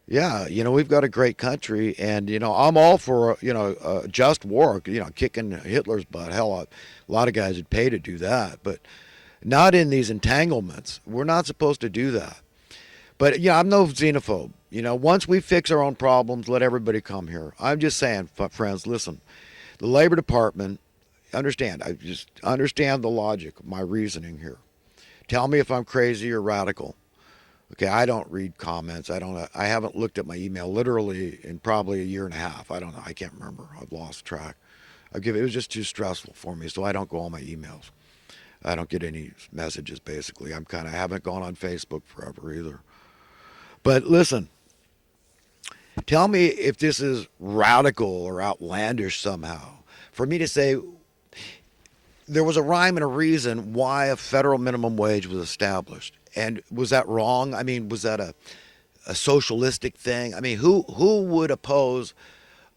Yeah, we've got a great country, and I'm all for just war. Kicking Hitler's butt. Hell, a lot of guys would pay to do that, but not in these entanglements. We're not supposed to do that. But I'm no xenophobe. Once we fix our own problems, let everybody come here. I'm just saying, friends, listen. The Labor Department, understand. I just understand the logic of my reasoning here. Tell me if I'm crazy or radical. Okay, I don't read comments. I don't. I haven't looked at my email literally in probably a year and a half. I don't know. I can't remember. I've lost track. It was just too stressful for me, so I don't go on my emails. I don't get any messages. Basically, I haven't gone on Facebook forever either. But listen, tell me if this is radical or outlandish somehow for me to say there was a rhyme and a reason why a federal minimum wage was established. And was that wrong? I mean, was that a socialistic thing? I mean, who would oppose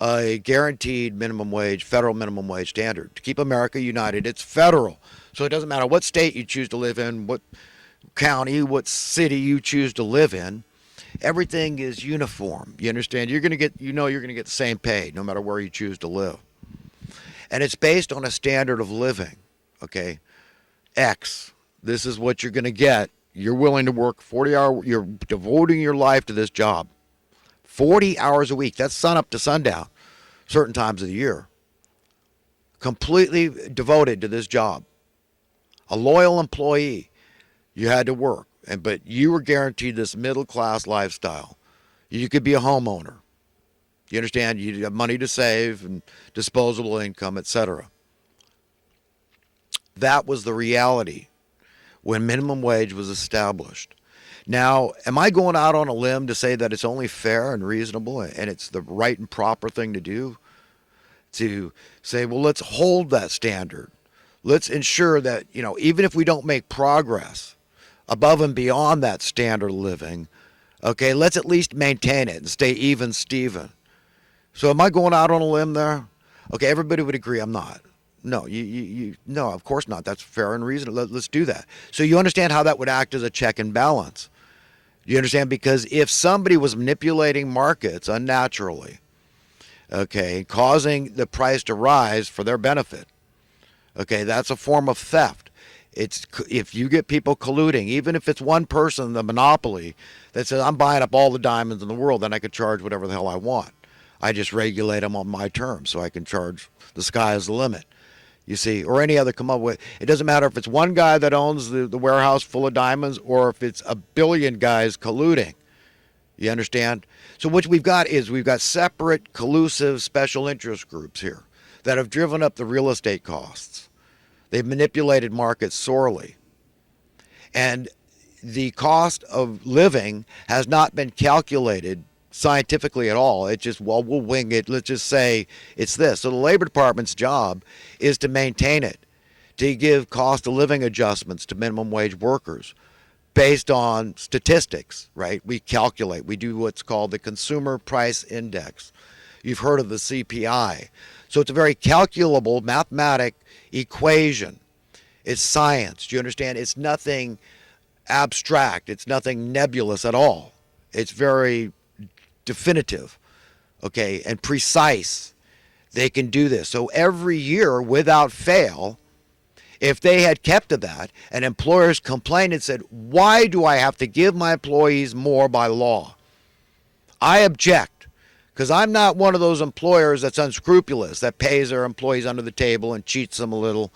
a guaranteed minimum wage, federal minimum wage standard? To keep America united, it's federal. So it doesn't matter what state you choose to live in, what county, what city you choose to live in. Everything is uniform. You understand? You're going to get the same pay no matter where you choose to live. And it's based on a standard of living. Okay? X. This is what you're going to get. You're willing to work 40 hours. You're devoting your life to this job. 40 hours a week. That's sun up to sundown, certain times of the year. Completely devoted to this job. A loyal employee. You had to work, but you were guaranteed this middle class lifestyle. You could be a homeowner. You understand? You have money to save and disposable income, etc. That was the reality when minimum wage was established. Now, am I going out on a limb to say that it's only fair and reasonable and it's the right and proper thing to do? To say, well, let's hold that standard. Let's ensure that, even if we don't make progress above and beyond that standard of living, okay, let's at least maintain it and stay even Steven. So am I going out on a limb there? Okay, everybody would agree I'm not. No, no, of course not. That's fair and reasonable. Let's do that. So you understand how that would act as a check and balance. You understand? Because if somebody was manipulating markets unnaturally, okay, causing the price to rise for their benefit, okay, that's a form of theft. It's if you get people colluding, even if it's one person, the monopoly, that says I'm buying up all the diamonds in the world, then I could charge whatever the hell I want. I just regulate them on my terms, so I can charge the sky is the limit. You see, or any other come up with. It doesn't matter if it's one guy that owns the warehouse full of diamonds or if it's a billion guys colluding. You understand? So what we've got is we've got separate, collusive, special interest groups here that have driven up the real estate costs. They've manipulated markets sorely. And the cost of living has not been calculated scientifically at all. It just, well, we'll wing it. Let's just say it's this. So the Labor Department's job is to maintain it, to give cost of living adjustments to minimum wage workers based on statistics, right? We calculate. We do what's called the Consumer Price Index. You've heard of the CPI. So it's a very calculable mathematic equation. It's science. Do you understand? It's nothing abstract. It's nothing nebulous at all. It's very definitive, okay, and precise. They can do this. So every year, without fail, if they had kept to that, and employers complained and said, why do I have to give my employees more by law? I object, because I'm not one of those employers that's unscrupulous, that pays their employees under the table and cheats them a little.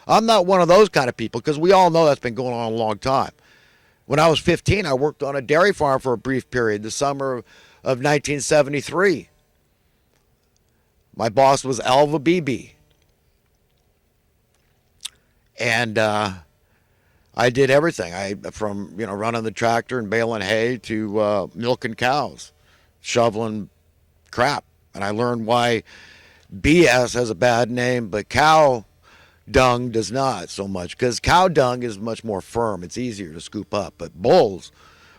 I'm not one of those kind of people, because we all know that's been going on a long time. When I was 15, I worked on a dairy farm for a brief period, the summer of 1973. My boss was Alva Beebe. And I did everything. From running the tractor and baling hay to milking cows, shoveling crap. And I learned why BS has a bad name, but cow dung does not so much, because cow dung is much more firm. It's easier to scoop up. But bulls,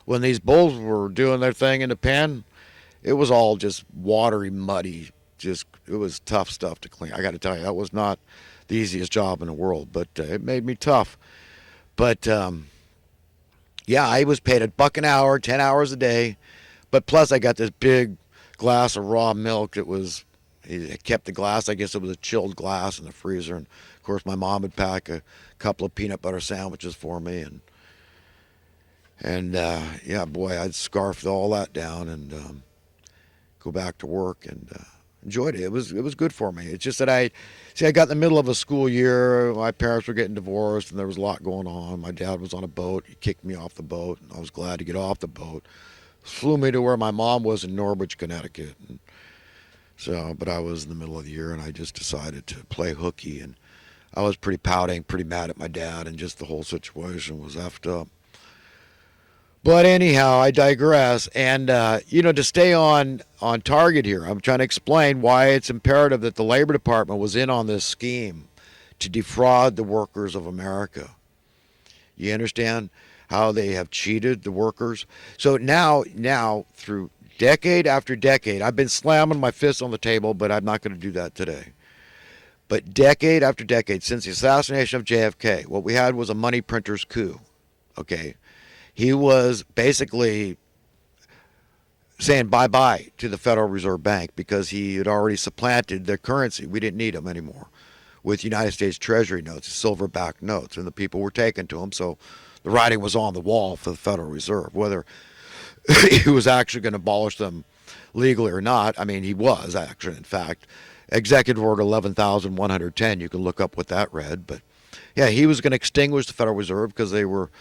when these bulls were doing their thing in the pen, it was all just watery, muddy. It was tough stuff to clean. I got to tell you, that was not the easiest job in the world, but it made me tough. But yeah, I was paid $1 an hour, 10 hours a day, But plus, I got this big glass of raw milk. He kept the glass. I guess it was a chilled glass in the freezer. And of course, my mom would pack a couple of peanut butter sandwiches for me. And yeah, boy, I'd scarf all that down and go back to work and enjoyed it. It was good for me. It's just that I got in the middle of a school year. My parents were getting divorced, and there was a lot going on. My dad was on a boat. He kicked me off the boat, and I was glad to get off the boat. Flew me to where my mom was in Norwich, Connecticut. And so, but I was in the middle of the year, and I just decided to play hooky, and I was pretty pouting, pretty mad at my dad, and just the whole situation was effed up. But anyhow, I digress. And to stay on target here, I'm trying to explain why it's imperative that the Labor Department was in on this scheme to defraud the workers of America. You understand how they have cheated the workers? So now through decade after decade, I've been slamming my fists on the table, but I'm not going to do that today. But decade after decade, since the assassination of JFK, what we had was a money printer's coup. Okay, he was basically saying bye-bye to the Federal Reserve Bank because he had already supplanted their currency. We didn't need them anymore with United States Treasury notes, silver-backed notes, and the people were taken to him. So the writing was on the wall for the Federal Reserve. Whether he was actually going to abolish them legally or not, I mean, he was actually, in fact. Executive Order 11,110, you can look up what that read. But yeah, he was going to extinguish the Federal Reserve because they were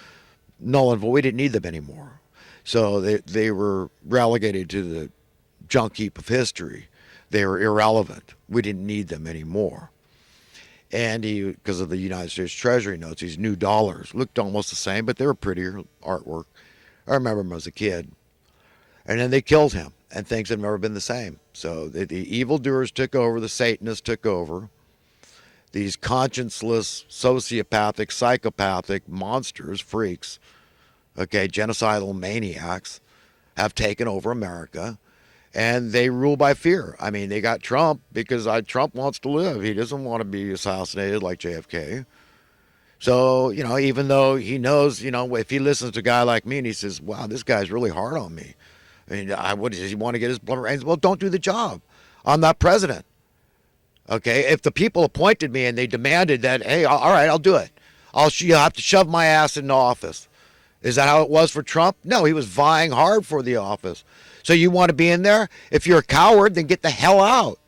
null and void. We didn't need them anymore. So they were relegated to the junk heap of history. They were irrelevant. We didn't need them anymore. And because of the United States Treasury notes, these new dollars looked almost the same, but they were prettier artwork. I remember them as a kid. And then they killed him, and things have never been the same. So the evildoers took over, the Satanists took over. These conscienceless, sociopathic, psychopathic monsters, freaks, okay, genocidal maniacs, have taken over America, and they rule by fear. I mean, they got Trump because Trump wants to live. He doesn't want to be assassinated like JFK. So, even though he knows, if he listens to a guy like me and he says, wow, this guy's really hard on me. I mean, what does he want to get his blood reins? Well, don't do the job. I'm not president. Okay, if the people appointed me and they demanded that, hey, all right, I'll do it. You'll have to shove my ass into office. Is that how it was for Trump? No, he was vying hard for the office. So you want to be in there? If you're a coward, then get the hell out.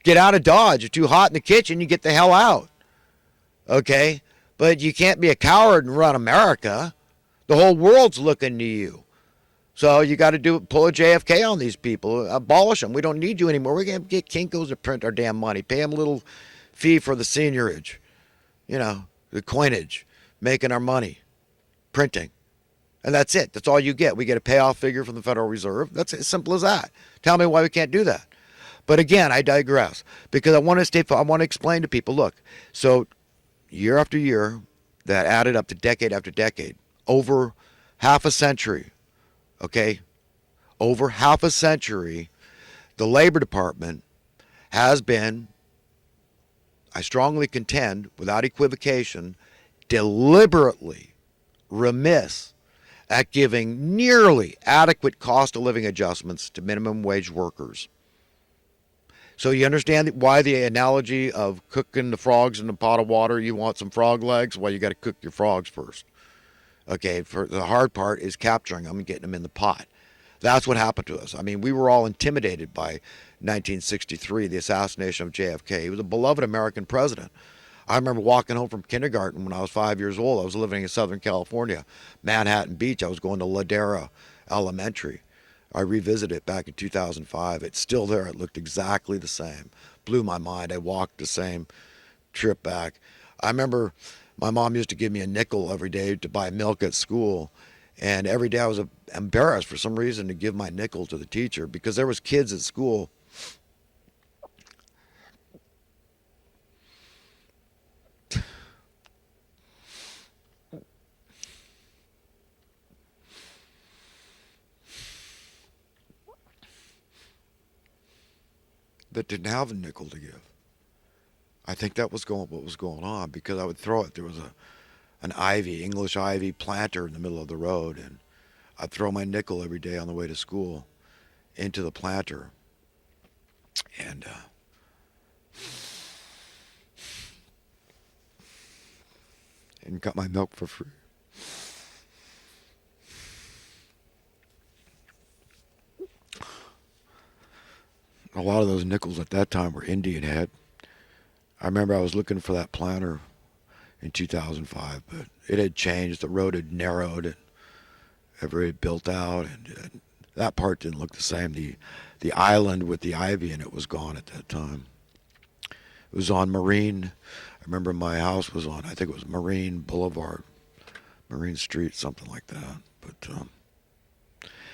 Get out of Dodge. You're too hot in the kitchen, you get the hell out. Okay? But you can't be a coward and run America. The whole world's looking to you. So you got to pull a JFK on these people, abolish them. We don't need you anymore. We're going to get Kinko's to print our damn money, pay them a little fee for the seigniorage, the coinage, making our money, printing. And that's it. That's all you get. We get a payoff figure from the Federal Reserve. That's as simple as that. Tell me why we can't do that. But again, I digress because I want to explain to people, look, so year after year, that added up to decade after decade, over half a century. Okay, over half a century, the Labor Department has been, I strongly contend, without equivocation, deliberately remiss at giving nearly adequate cost of living adjustments to minimum wage workers. So you understand why the analogy of cooking the frogs in a pot of water, you want some frog legs? Well, you got to cook your frogs first. Okay, for the hard part is capturing them and getting them in the pot. That's what happened to us. I mean, we were all intimidated by 1963, the assassination of JFK. He was a beloved American president. I remember walking home from kindergarten when I was 5 years old. I was living in Southern California, Manhattan Beach. I was going to Ladera Elementary. I revisited it back in 2005. It's still there. It looked exactly the same. Blew my mind. I walked the same trip back. I remember my mom used to give me a nickel every day to buy milk at school. And every day I was embarrassed for some reason to give my nickel to the teacher because there was kids at school that didn't have a nickel to give. I think that was what was going on because I would throw it. There was an ivy, English ivy planter in the middle of the road, and I'd throw my nickel every day on the way to school into the planter and got my milk for free. A lot of those nickels at that time were Indian head. I remember I was looking for that planter in 2005, but it had changed. The road had narrowed and everybody had built out, and that part didn't look the same. The island with the ivy in it was gone at that time. It was on Marine. I remember my house was on, I think it was Marine Boulevard, Marine Street, something like that. But